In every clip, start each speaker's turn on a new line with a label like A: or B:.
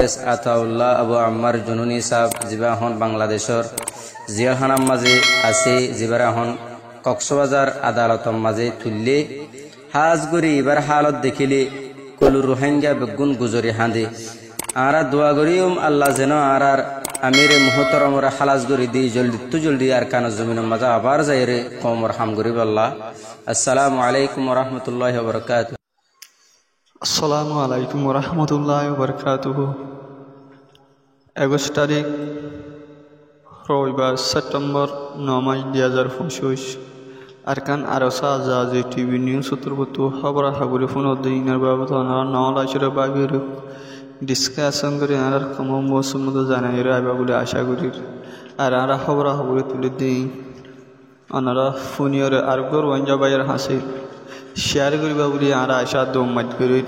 A: হাফেজ আতাউল্লাহ আবু আম্মার জুনুনি সাহেব যিবা হন বাংলাদেশর জিয়াখানার মাঝে আছে যিবারা হন কক্সবাজার আদালতর মাঝে তুললে হাজগুড়ি এবার হালত দেখিলে কলু রোহিঙ্গা বেগুন গুজরি হাঁদে আরা দোয়া করিম আল্লাহ যেন আর আমিরে মুহতরমরা খালাস করি দিই জলদি আর কান জমিনের মাঝে আবার যাই রে কমর হাম গরিব আল্লাহ। আসসালামু আলাইকুম রহমতুল্লাহ বরকাত।
B: আসসালামু আলাইকুম রহমতুল্লাহ বরকাতুহ। 21 তারিখ রবিবার সেপ্টেম্বর 9 মাস 2025 আরকান আরসা আজাজি টিভি নিউজ উত্তরবর্তী খবর হাবুরি ফোন দিনের বাবদ নলাচরে বাগির ডিসকাশন করে আর কম মৌসুম জানাই রাইবা বলে আশা করি আর আর খবর হাবুরি তুলে দিই আনারা ফোনিয়র আর গর ওয়াঞ্জা বাইয়ের হাসিল শেয়ার করিবা বলে আর আশা দৌমাত করি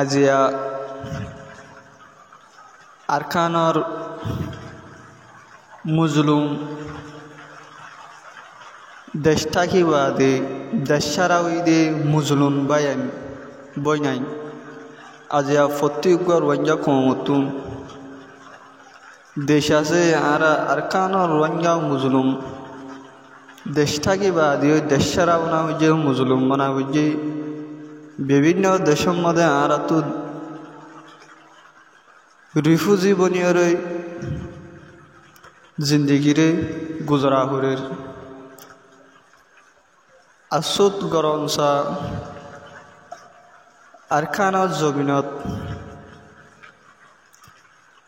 B: আজিয়া আরকানর মুজলুম দেশ থাকি বাদে দেশ ছাড়া ওই দে মুজলুম বায়ান বই নাই আজিয়া ফতিগর ওয়াঞ্জা কমতুন দেশ আছে আর আরকানর ওয়াঞ্জা মুজলুম দেশ থাকি বাদে ওই দেশ ছাড়াও না ওই যে মুজলুম মানে ওই যে বিভিন্ন দেশের মধ্যে আর তো রিফিউজি বনিয়রে জিন্দিগিরে গুজরাহুরের আসুদ গরমসা আরকানৰ জমিনত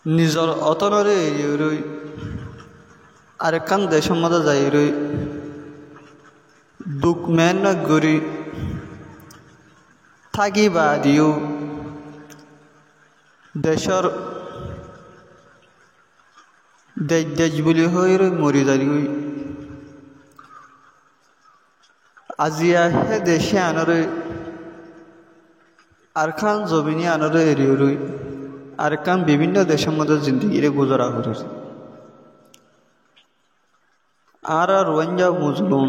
B: নিজৰ অতনৰে এৰিয়ৈ আৰকান দেশৰ মধ্যে যাইৰৈ দুখ মেহনত কৰি থাকি বাদিও দেশৰ দেশ বুলি হৈ মৰি যাই আজিয়া হে দেশে আনৰে আরকান জমিনি আনরে এরিয়রই আরকান বিভিন্ন দেশের মধ্যে জিন্দিগিরে গুজরা করে আর রোহিঙ্গা মুজলুম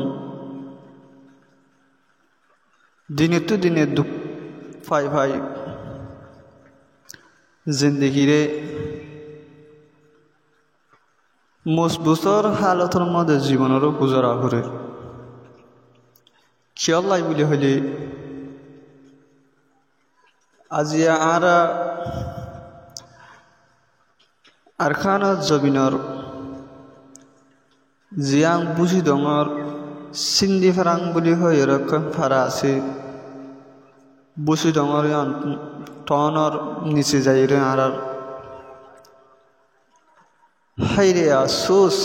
B: দিনে তো দিনে দুঃখ ফাই ফাই জিন্দিগিরে মজবুতর হালতর মধ্যে জীবনেরও গুজরা করে খেয়াল লাই বলে হলে আজিয়া আরা আরকানৰ জমিনৰ জিয়াং বুজি ডঙৰ চিন্দি ফাৰাং বুলি হৈ এৰকম ফাৰা আছে বুজি ডঙৰ টনৰ নিচে যাই ৰে আৰাৰ হাইরে আফসোস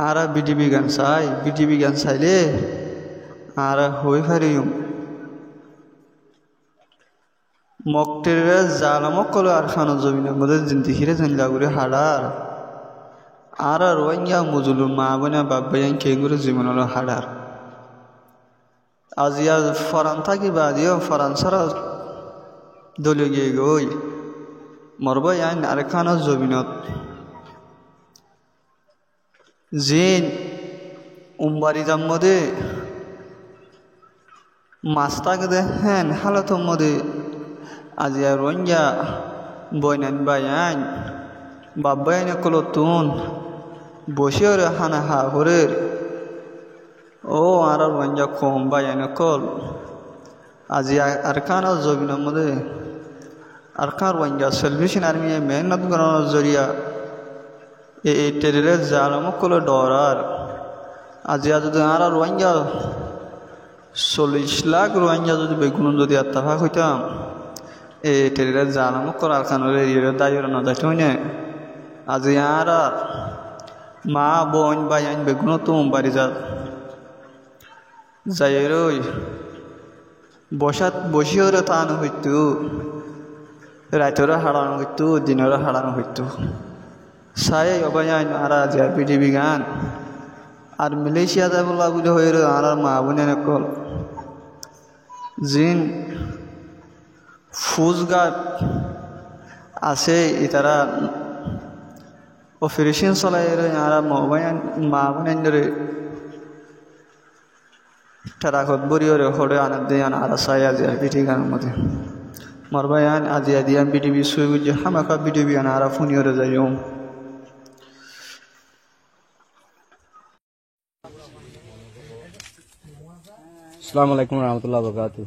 B: আরা বিডিবি গান চাইলে আরা হই ফারিম মকটেরা জালামক কল আরকানের জমিনের মধ্যে জিন্দিগিরে জানলা করে হাড়ার আর রোহিঙ্গা মুজলুম মা বোনা বাব্বাইন কেগুরে জীবনের হাড়ার আজিয়া ফরান থাকি বাদিও ফরানসারা দলীয় গিয়ে গই মরবাই আইন আরকানের জমিনত জিন উম্বারিজার মধ্যে মাস্তাকে দেখেন হালতের মধ্যে আজিয়া রোহিঙ্গা বইনান বাইন বাব্বাইন কলতুন বসে হানা হা হরের ও আর রোহিঙ্গা কম বাইন কল আজিয়া আরকানের জমিনের মধ্যে আরকান রোহিঙ্গা সেলভেশন আর্মি মেহনত করানোর জরিয়া এই টেরিলের জালামক কলে ডরার আজিয়া যদি আর রোহিঙ্গা 40 লাখ রোহিঙ্গা যদি বেগুন যদি আত্মাভাগ হইতাম এই টেরিলের জালামক করা আরকানের এরিয়ার দায়ের না যাইতে হইনে আজি আর মা বোন বাইন বেগুন তো বাড়ি যাই রই বসিওরে টানো হইতো রাইতরে হারানো হইতো দিনের হারানো হইতো সাই অবাইন আর আজি পিডিবি গান আর মালয়েশিয়া যায় বলা বলে হয়ে আর মা বোনের কল জিন ফুজগাট আছে তারা অপারেশন চলাই আর মা বোনের ধরে তারা খত বরিওরে হরে আনার দিয়ে আর সাই আজি পিঠি গানের মধ্যে marbayan adiadian bidibi suyu hamaka bidibi ana arafuni ora zayum
A: আসসালামু আলাইকুম রহমতুল্লাহ বরকাতু।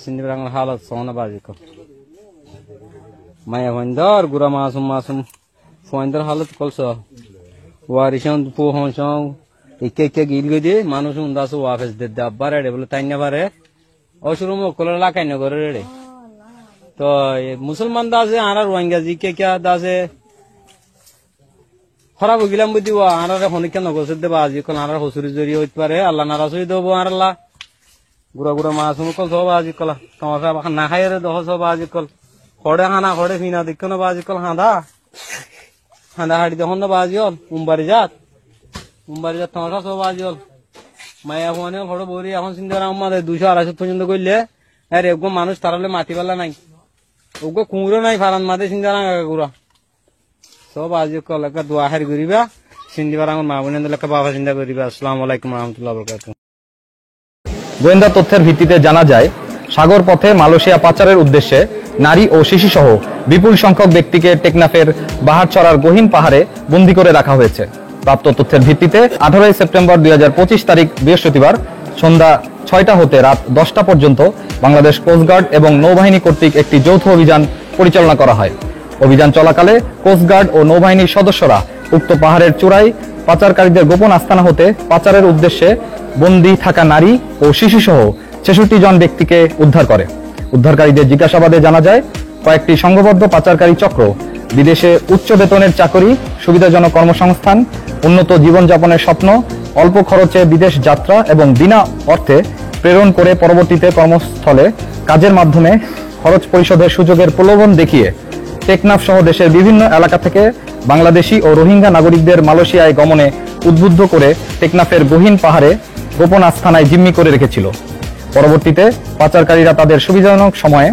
A: সিন্ধি বাংলার হালত সোনা বাজি কো মায়া হইন্দর গুরা মাসুম ফইন্দর হালত কলস ওয়ারিশন পো হনসং একে গিল গদে মানুষ উন্দাস ওয়াফেস দে দাব্বারে রে বলে তাইনা বারে অসুরম কলর লাকাই ন করে রে তো মুসলমান দাসে আরা রোহিঙ্গা জি কে দাসে খরাব গিলাম বুদ্ধি আনারে হনিকা নগসে দেবা আজি কল আনার হসুরি জড়িয়ে হইতে পারে আল্লাহ নারাজ হয়ে দেবো আল্লাহ গুড়া মাছ কল সব আজি কল তোমার না খাই রে দহ সব আজি কল খড়ে হানা খড়ে ফিনা দেখো না বাজি কল হাঁদা হাঁড়ি তখন না বাজি হল উম্বারি জাত তোমার সব বাজি হল মায়া ফোনে খড়ে বলি এখন চিন্তা আমাদের 200-250 পর্যন্ত করলে আর এগো মানুষ তারালে মাটি পাল্লা নাই ওগো কুমড়ো নাই ফারান মাঝে চিন্তা না গুড়া সব আজ কল একটা দোয়া হারি করিবা সিন্ধিবার আমার মা বোনের লেখা বাবা চিন্তা করিবা। আসসালামু আলাইকুম রহমতুল্লাহ বরকাতুহ।
C: গোয়েন্দা তথ্যের ভিত্তিতে জানা যায় সাগর পথে মালয়েশিয়া পাচারের উদ্দেশ্যে নারী ও শিশুসহ বিপুল সংখ্যক ব্যক্তিকে টেকনাফের বাহারছড়ার গহীন পাহাড়ে বন্দী করে রাখা হয়েছে। প্রাপ্ত তথ্যের ভিত্তিতে 18 সেপ্টেম্বর 2025 তারিখ বৃহস্পতিবার সন্ধ্যা 6টা হতে রাত 10টা পর্যন্ত বাংলাদেশ কোস্টগার্ড এবং নৌবাহিনী কর্তৃক একটি যৌথ অভিযান পরিচালনা করা হয়। অভিযান চলাকালে কোস্টগার্ড ও নৌবাহিনীর সদস্যরা উক্ত পাহাড়ের চূড়ায় পাচারকারীদের গোপন আস্তানা হতে পাচারের উদ্দেশ্যে বন্দী থাকা নারী ও শিশুসহ 66 জন ব্যক্তিকে উদ্ধার করে। উদ্ধারকারীদের জিজ্ঞাসাবাদে জানা যায় কয়েকটি সংঘবদ্ধ পাচারকারী চক্র বিদেশে উচ্চ বেতনের চাকরি, সুবিধাজনক কর্মসংস্থান, উন্নত জীবনযাপনের স্বপ্ন, অল্প খরচে বিদেশ যাত্রা এবং বিনা অর্থে প্রেরণ করে পরবর্তীতে কর্মস্থলে কাজের মাধ্যমে খরচ পরিশোধের সুযোগের প্রলোভন দেখিয়ে টেকনাফ সহ দেশের বিভিন্ন এলাকা থেকে বাংলাদেশি ও রোহিঙ্গা নাগরিকদের মালয়েশিয়ায় গমনে উদ্বুদ্ধ করে টেকনাফের গহীন পাহাড়ে গোপন আস্তানায় জিম্মি করে রেখেছিল। পরবর্তীতে পাচারকারীরা তাদের সুবিধাজনক সময়ে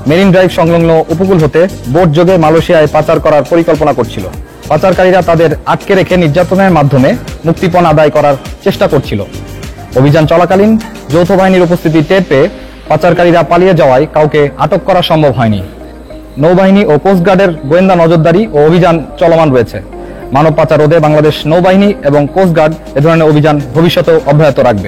C: মেরিন ড্রাইভ সংলগ্ন উপকূল হতে বোট যোগে মালয়েশিয়ায় পাচার করার পরিকল্পনা করছিল। পাচারকারীরা তাদের আটকে রেখে নির্যাতনের মাধ্যমে মুক্তিপণ আদায় করার চেষ্টা করছিল। অভিযান চলাকালীন যৌথ বাহিনীর উপস্থিতি টের পেয়ে পাচারকারীরা পালিয়ে যাওয়ায় কাউকে আটক করা সম্ভব হয়নি। নৌবাহিনী ও কোস্টগার্ডের গোয়েন্দা নজরদারি ও অভিযান চলমান রয়েছে। মানব পাচার রোধে বাংলাদেশ নৌবাহিনী এবং কোস্টগার্ড এ ধরনের অভিযান ভবিষ্যতেও অব্যাহত রাখবে।